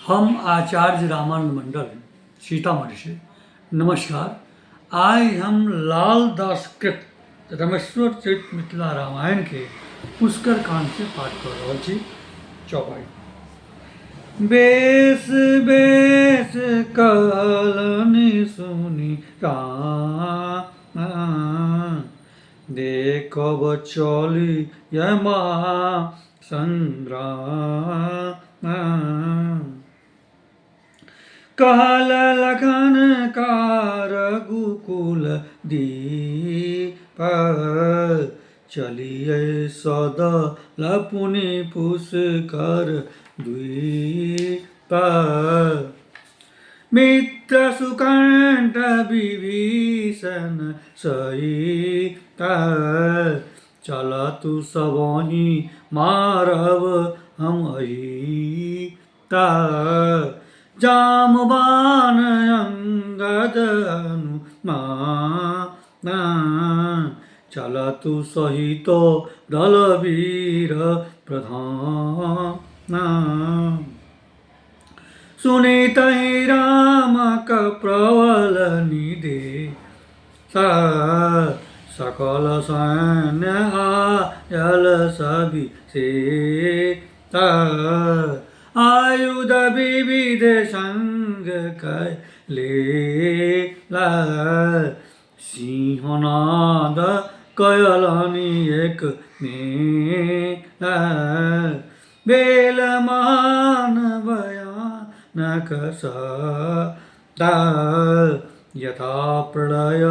हम आचार्य रामानंद मंडल सीतामढ़ी से नमस्कार। आज हम लाल दास कृत रमेश्वर चरित मिथिला रामायण के पुष्कर कांड से पाठ कर रहा छी। चौपाई। बेस बेस कहलनि सुनी राम, देखब चली यमा संग्राम। कहल लखन कार गुकुल दीप, चलिए सदल पुनि पुष्कर द्वीप। मित्र सुकंठ विभीषण सहित, चलतु सबहि मारब हम अहित। जामवान अंगद हनुमान, चलतु सहित दल वीर प्रधान। सुनितहि राम कप्रबल निदेशा, सकल सैन्य आयल सविशेषा। आयुध विविध संग कैलेला, सिंहनाद कयलनि एक मेला। बेल मान भयानक सदा, यथा प्रलय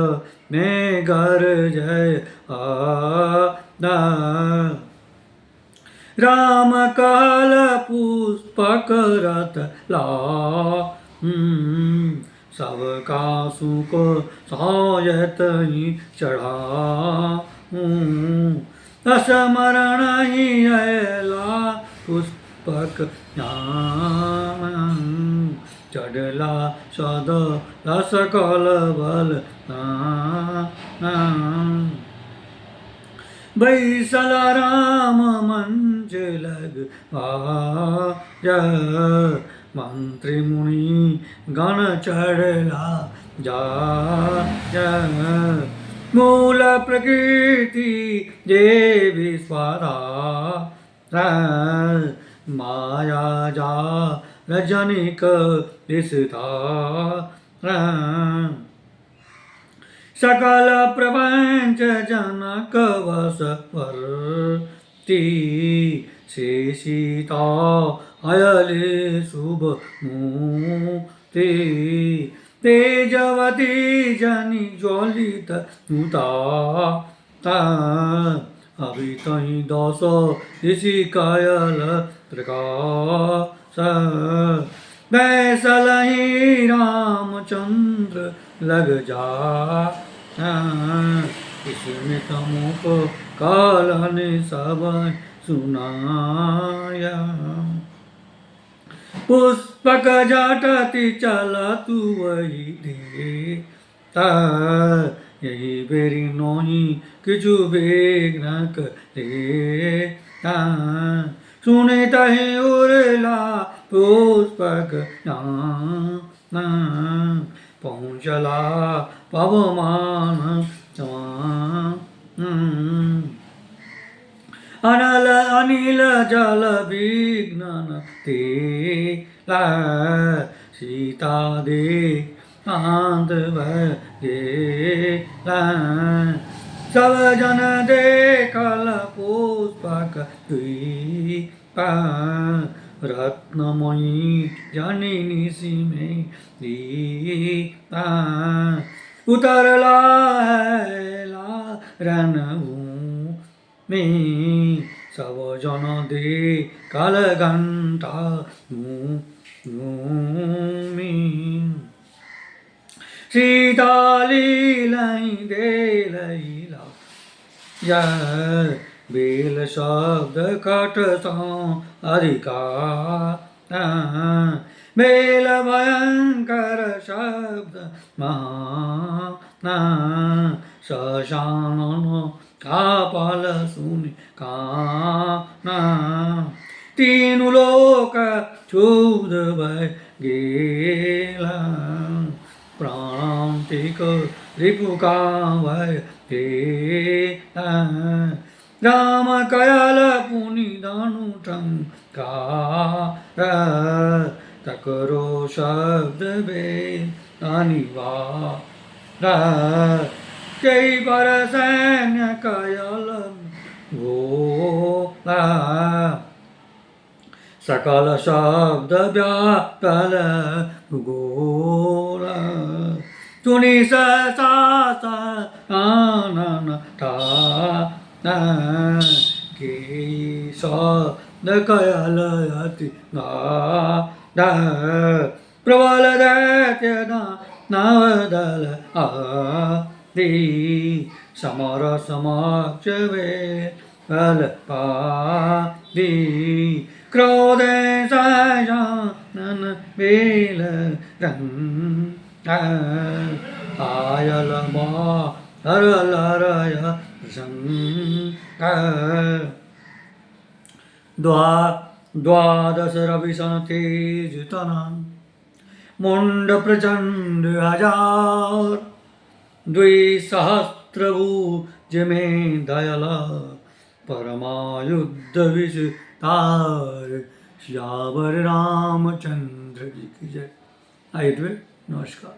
में गर्जय आदा। राम काल पुष्पक रथ लाऊं, सब कासु को सायत ही चढ़ाऊं। स्मरण ही अयला पुष्पक नाम, चढ़ला सदल सकल बल नाम। बैसल राम मंच लग पाय, मंत्री मुनि गण चढ़ला जाय। मूल प्रकृति जे विस्वारा, माया जाल जनिक विस्तारा। सकल प्रपंच जनक वशवर्ती, से सीता अयले शुभ मूर्ति। तेजवती जनि ज्वलित हुता, अभितहि 10 ऋषि कयल प्रकाश। बैसलहि रामचंद्र लग जाय, स्मित मुख कहलनि सब सुनाय। पुष्पक जटति चलतु वही देता, यही बेरी नोहि किछु विघ्न लेता। सुनितहि उरला पुष्पक नाम, पहुँचला पवमान समान। अनिल जल विघ्न तेला, सीता दे शांत भयेला। सब जन देखल पुष्पक द्वीपा, रत्नमयी जननी सिमे दीपा। उतरला हैला रणभूमि, सब जन देखल घंटा भूमि। सीता लीलहि देलैला जय, बेल शब्द कट अधिकार। बेल भयंकर शब्द महान, शशानन कापल सुनि काना। तीनु लोक शुद्ध भय गेला प्रांतिक रिपुका भय गेला राम कयल पुनि धनु टंकार तकरो शब्द वेद अनिवार्य जय पर सैन्य कयल गोला सकल शब्द व्यापल गोला सुनि सानन के शब्द कयल अति प्रबल दैत्य नवदल आदि समर समक्ष वेल पादि क्रोध सजानन बेल रंग आयल हरलरय प्रसंग द्वादश रविशन तेज तना मुंड प्रचंड हजार द्विसहस्त्रभुज में दयला परमायुद्ध विस्तार श्यावर रामचंद्र जी की जय। आयुर्वेद नमस्कार।